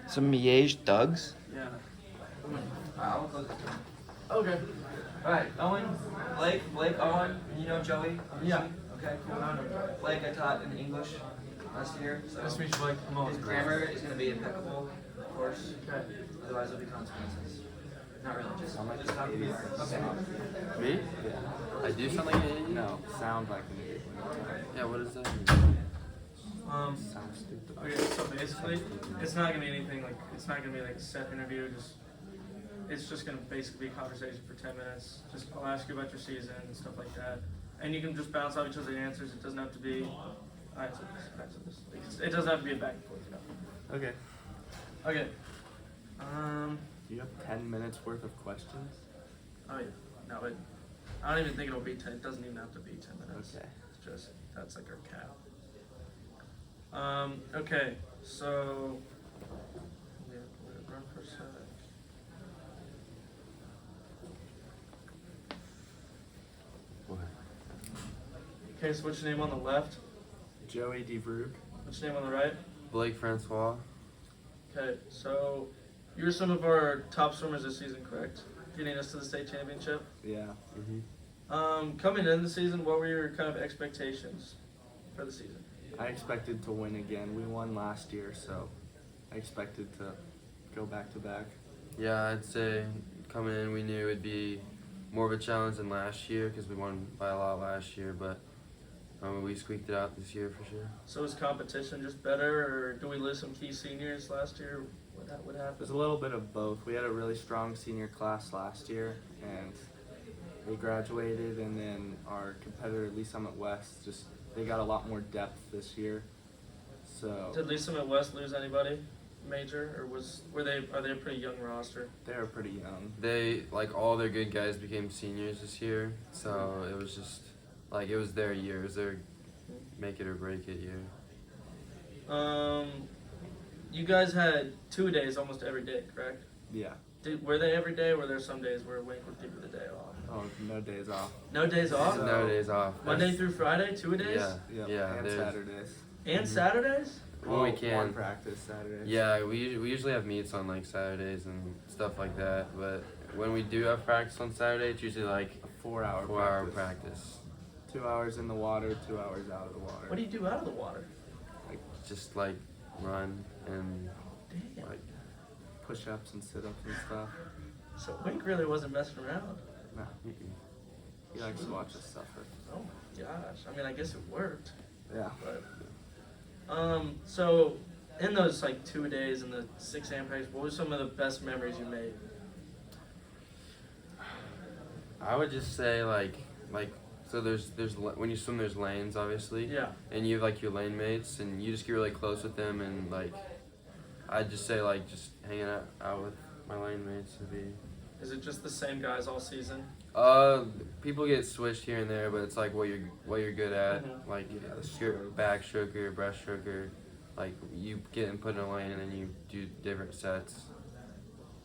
Some Liège thugs. Yeah. I'll close this door. Okay. Alright, Owen, Blake, Owen, you know Joey? Yeah. Okay, cool. Blake I taught in English last year, so Nice to meet you, Blake. I'm his grammar is going to be impeccable, of course. Okay. Otherwise there'll be consequences. Not really, just talk to me. Okay. Me? Yeah. I do something like an idiot? No, sound like an idiot. Yeah, what does that mean? Sound stupid. Okay, so basically, it's not gonna be anything like, it's not gonna be like a set interview, it's just gonna basically be a conversation for 10 minutes. Just, I'll ask you about your season and stuff like that. And you can just bounce off each other's answers, it doesn't have to be, I answer this. It doesn't have to be a back and forth, you know. Okay. Okay. Do you have 10 minutes worth of questions? Oh yeah, no, I don't even think it'll be 10, it doesn't even have to be 10 minutes. Okay. It's just, that's like our cap. Okay, so, yeah, let it run for a sec. What? Okay, so what's your name on the left? Joey DeVrook. What's your name on the right? Blake Francois. Okay, so you're some of our top swimmers this season, correct? Getting us to the state championship. Yeah. Coming into the season, what were your kind of expectations for the season? I expected to win again. We won last year, so I expected to go back to back. Yeah, I'd say coming in we knew it'd be more of a challenge than last year because we won by a lot last year, but we squeaked it out this year for sure. So is competition just better, or do we lose some key seniors last year? What It happened? was a little bit of both. We had a really strong senior class last year, and they graduated, and then our competitor, Lee Summit West, they got a lot more depth this year. So Did Lee Summit West lose anybody major, or are they a pretty young roster? they were pretty young. They, like, all their good guys became seniors this year, so it was just, like, it was their year. It was their make it or break it year. You guys had 2 days almost every day, correct? Yeah. Were they every day, or were there some days where Wink would give you the day off? Oh, no days off. No days off? So- No days off. Monday through Friday, 2 days? Yeah, Yep. yeah. And there's- Saturdays. And Saturdays? When we Well, can. One practice Saturdays. Yeah, we usually have meets on like Saturdays and stuff like that, but when we do have practice on Saturday, it's usually like A 4-hour 4-hour practice. practice. 2 hours in the water, 2 hours out of the water. What do you do out of the water? Just like run and Damn. like Push-ups and sit-ups and stuff. So Wink really wasn't messing around. No, he likes to watch us suffer. Oh my gosh. I mean, I guess it worked. Yeah. But, so in those like 2 days in the 6 a.m. practice, what were some of the best memories you made? I would just say like so there's when you swim there's lanes obviously. Yeah. And you have like your lane mates and you just get really close with them and like I'd just say like just hanging out with my lane mates would be. Is it just the same guys all season? People get switched here and there, but it's like what you're good at. Mhm. Like your backstroker, breaststroker, like you get and put in a lane and then you do different sets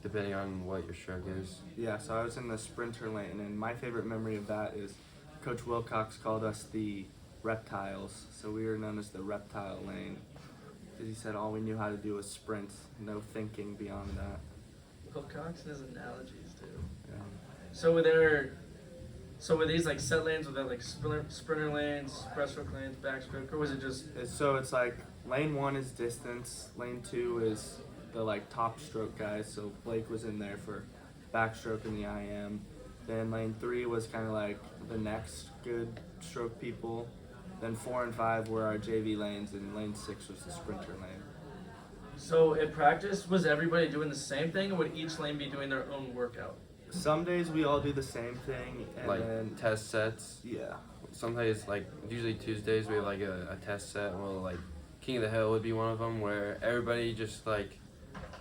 depending on what your stroke is. Yeah, so I was in the sprinter lane, and my favorite memory of that is Coach Wilcox called us the reptiles. So we were known as the reptile lane. Because he said all we knew how to do was sprint, no thinking beyond that. Wilcox and his analogies too. Yeah. So were these like set lanes, were there like sprinter lanes, breaststroke lanes, backstroke, or was it just? So it's like lane 1 is distance, lane 2 is the like top stroke guys. So Blake was in there for backstroke and the IM. Then lane 3 was kind of like the next good stroke people. Then 4 and 5 were our JV lanes, and lane 6 was the sprinter lane. So at practice, was everybody doing the same thing, or would each lane be doing their own workout? Some days we all do the same thing, and Like then test sets. yeah. Some days, like usually Tuesdays, we have like a test set. And we'll like King of the Hill would be one of them where everybody just like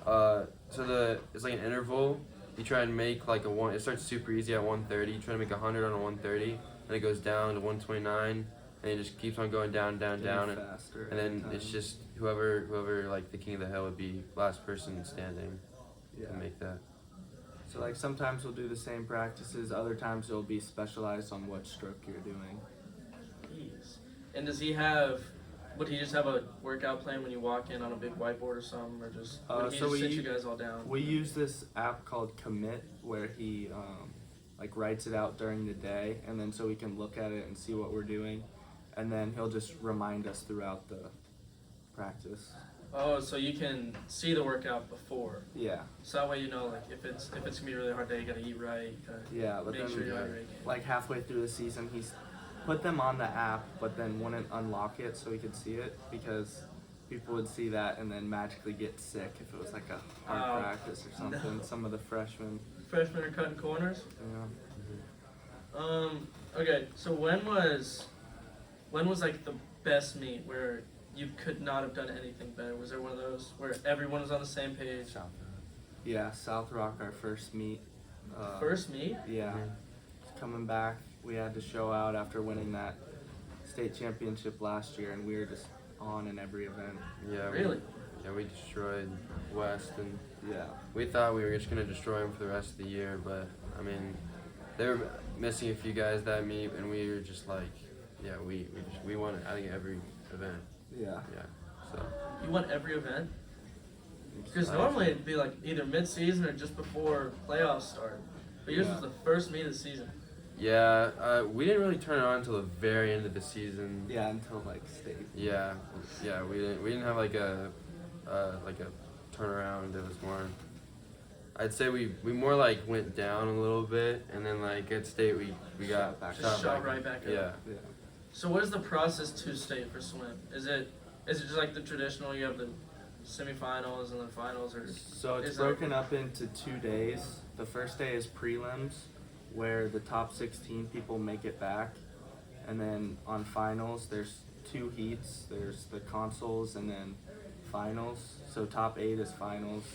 it's like an interval. You try and make like it starts super easy at 130. You try to make 100 on a 130, and it goes down to 129, and it just keeps on going down, and Faster and then every it's time. just whoever like the King of the Hill would be last person standing Yeah. to make that. So like sometimes we'll do the same practices, other times it'll be specialized on what stroke you're doing. Jeez. And does he have would he just have a workout plan when you walk in on a big whiteboard or something, or just would he So just sit we- you guys all down? We use this app called Commit where he like writes it out during the day, and then so we can look at it and see what we're doing, and then he'll just remind us throughout the practice. Oh, so you can see the workout before, Yeah, so that way you know like if it's gonna be a really hard day, you gotta eat right. You gotta yeah, but make then sure you're hydrated. like halfway through the season, he's put them on the app, but then wouldn't unlock it so we could see it because people would see that and then magically get sick if it was like a hard Oh, practice or something. no. Some of the freshmen, Freshmen are cutting corners. yeah. Okay, so when was like the best meet where you could not have done anything better? Was there one of those where everyone was on the same page? Yeah, South Rock, our first meet. First meet? Yeah, coming back, we had to show out after winning that state championship last year, and we were just on in every event. Yeah. Really? We destroyed West, and Yeah, we thought we were just gonna destroy them for the rest of the year, but I mean, they were missing a few guys that meet, and we were just like, yeah, we won I think every event. yeah. Yeah. So You won every event? Because Right. normally it'd be like either mid-season or just before playoffs start. But yours Yeah. was the first meet of the season. yeah, we didn't really turn it on until the very end of the season. Yeah, until like state. Yeah, we didn't have like a turnaround. It was more. I'd say we more like went down a little bit, and then like at state we got Shot Shot right back up. Yeah. Yeah. So what is the process to state for swim? Is it just like the traditional, you have the semifinals and then finals, or So it's is there- broken up into 2 days. The first day is prelims, where the top 16 people make it back, and then on finals there's 2 heats. There's the consoles and then finals. So top 8 is finals,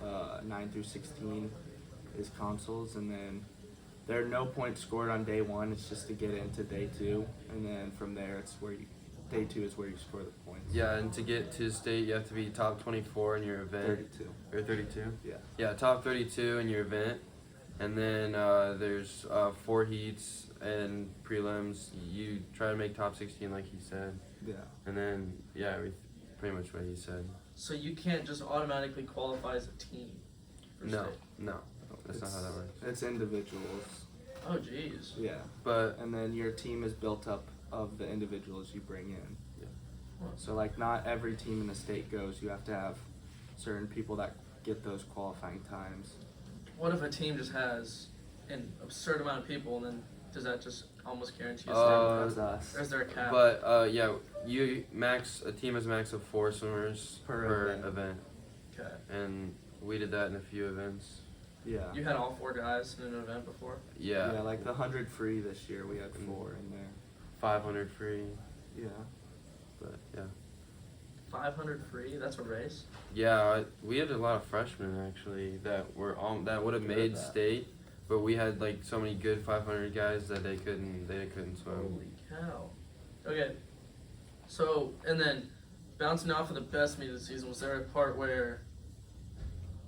9 through 16 is consoles, and then there are no points scored on day 1. It's just to get into day 2, and then from there it's where day 2 is where you score the points. Yeah, and to get to state, you have to be top 24 in your event. 32. Or 32. Yeah. Yeah, top 32 in your event, and then there's 4 heats and prelims. You try to make top 16, like he said, Yeah. and then pretty much what he said. so you can't just automatically qualify as a team for No, state? no, that's not how that works. It's individuals. Oh, jeez. Yeah. But And then your team is built up of the individuals you bring in. Yeah. So like not every team in the state goes. You have to have certain people that get those qualifying times. What if a team just has an absurd amount of people, and then does that just almost guarantee a That's start? us. Or is there a cap? But yeah, a team has a max of 4 swimmers Per event. event. Okay. And we did that in a few events. Yeah. You had all 4 guys in an event before? Yeah, Yeah, like the 100 free this year, we had 4 in there. 500 free, Yeah. but yeah. 500 free? That's a race? Yeah, we had a lot of freshmen actually that were that would have Good at made that. state, but we had like so many good 500 guys that they couldn't swim. Holy cow. Okay. So, and then bouncing off of the best meet of the season, was there a part where,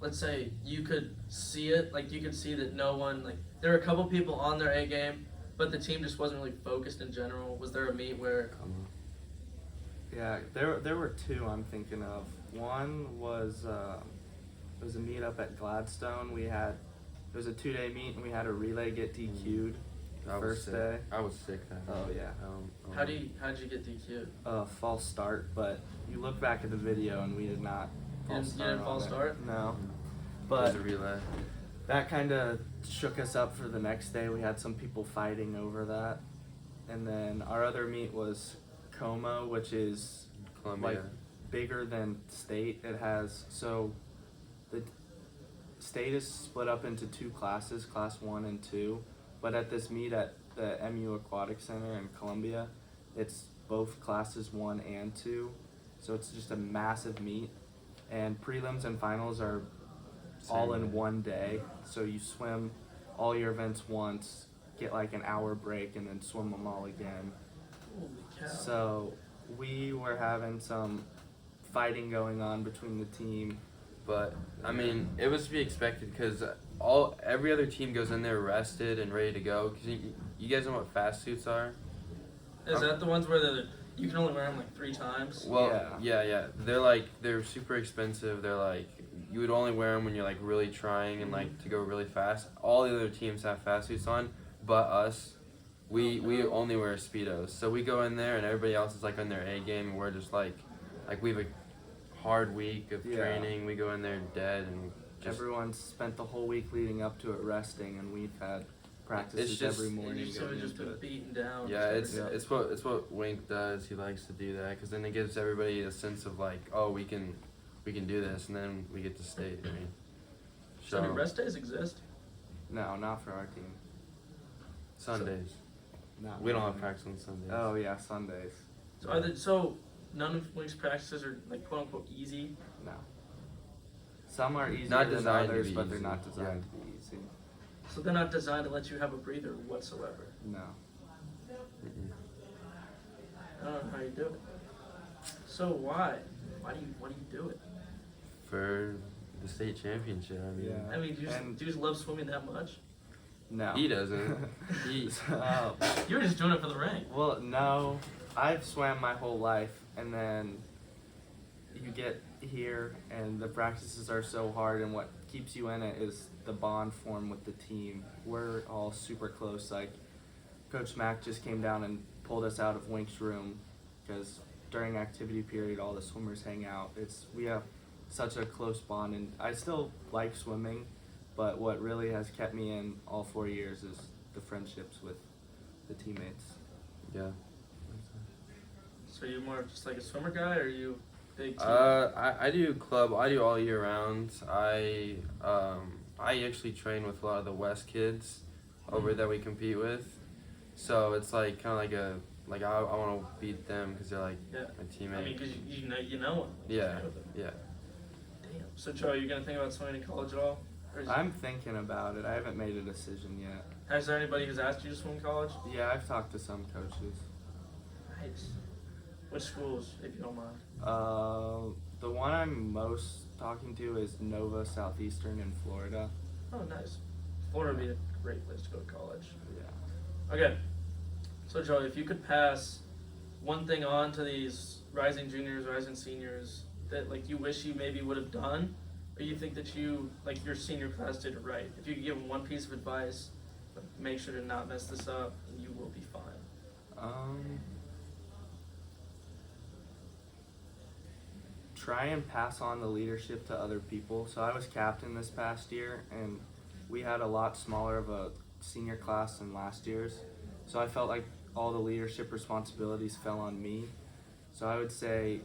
let's say, you could see it, like you could see that no one, like, there were a couple people on their A game, but the team just wasn't really focused in general? Was there a meet where, Yeah, there were 2 I'm thinking of. One was it was a meet up at Gladstone. It was a 2-day meet, and we had a relay get DQ'd I was first sick. day. I was sick that Oh, day. yeah. how did you get DQ'd? False start, but you look back at the video and we did not You false didn't start. false on it. start? No. It But was a relay. that kind of shook us up for the next day. We had some people fighting over that. And then our other meet was Como, which is Columbia. like bigger than state. It has, so the state is split up into 2 classes, class 1 and 2. But at this meet at the MU Aquatic Center in Columbia, it's both classes 1 and 2. So it's just a massive meet. And prelims and finals are all Same in day. one day. So you swim all your events once, get like an hour break, and then swim them all again. Holy cow. So we were having some fighting going on between the team. But I mean, it was to be expected because every other team goes in there rested and ready to go. Cause you guys know what fast suits are? Is that the ones where You can only wear them like 3 times. Well, yeah. They're super expensive. They're like, you would only wear them when you're like really trying and like to go really fast. All the other teams have fast suits on, but us, we only wear Speedos. So we go in there and everybody else is like on their A game, and we're just like we have a hard week of training. We go in there dead and just, everyone's spent the whole week leading up to it resting, and we've had practices just- every morning. You've sort of going just into been it. beaten down. yeah, just every it's what Wink does. He likes to do that because then it gives everybody a sense of like, oh, we can do this, and then we get to state. I mean, So do rest days exist? No, not for our team. Sundays. Not We don't have really. practice on Sundays. Oh yeah, Sundays. So none of Wink's practices are like quote unquote easy. No. Some are easier Not than designed to others, be but they're easy. not designed to be easy. So they're not designed to let you have a breather whatsoever. No. Mm-mm. I don't know how you do it. So why? Why do you do it? For the state championship. I mean, Yeah. I mean, do you And- just love swimming that much? No. He doesn't. He- You were just doing it for the rank. Well, no. I've swam my whole life, and then you get here, and the practices are so hard, and what keeps you in it is the bond formed with the team. We're all super close. Like, Coach Mack just came down and pulled us out of Wink's room because during activity period, all the swimmers hang out. We have such a close bond, and I still like swimming, but what really has kept me in all 4 years is the friendships with the teammates. yeah. So you're more just like a swimmer guy, or are you big team? I do club. I do all year round. I actually train with a lot of the West kids over that we compete with. So it's like kind of like I want to beat them because they're like Yeah. my teammate. I mean, because you know him. You yeah, train with him. yeah. Damn. So Joe, are you gonna think about swimming in college at all? Or is I'm thinking about it. I haven't made a decision yet. Has there anybody who's asked you to swim in college? Yeah, I've talked to some coaches. Nice. Which schools, if you don't mind? The one I'm most talking to is Nova Southeastern in Florida. Oh, nice. Florida would be a great place to go to college. Yeah. Okay. So Joe, if you could pass one thing on to these rising juniors, rising seniors that like you wish you maybe would have done, or you think that you like your senior class did it right. If you could give them one piece of advice, like, make sure to not mess this up, and you will be fine. Try and pass on the leadership to other people. So I was captain this past year, and we had a lot smaller of a senior class than last year's. So I felt like all the leadership responsibilities fell on me. So I would say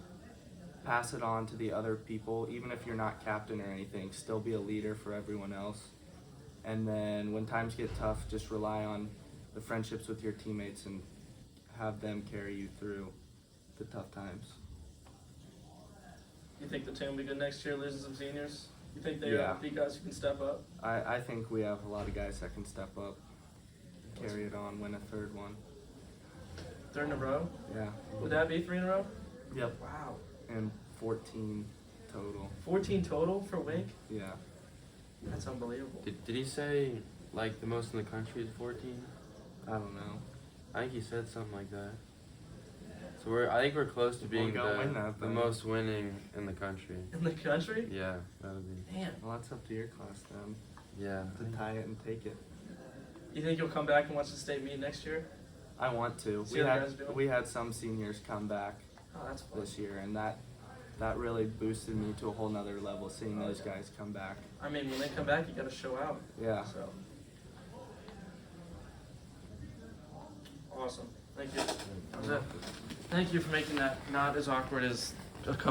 pass it on to the other people, even if you're not captain or anything, still be a leader for everyone else. And then when times get tough, just rely on the friendships with your teammates and have them carry you through the tough times. You think the team will be good next year, losing some seniors? You think they Yeah. are the guys who can step up? I think we have a lot of guys that can step up, carry it on, win a third one. Third in a row? Yeah. Would that be 3 in a row? Yep. Wow. And 14 total. 14 total for Wink? Yeah. That's unbelievable. Did he say like the most in the country is 14? I don't know. I think he said something like that. So I think we're close to being go win that the thing. most winning in the country. In the country? Yeah, that would be. Damn. Well, that's up to your class then Yeah. to tie it and take it. You think you'll come back and watch the state meet next year? I want to. See how the guys doing? We had some seniors come back Oh, that's fun. this year, and that really boosted me to a whole nother level. Seeing those guys come back. I mean, when they come back, you got to show out. Yeah. So. Awesome. Thank you. That was it. Thank you for making that not as awkward as a couple.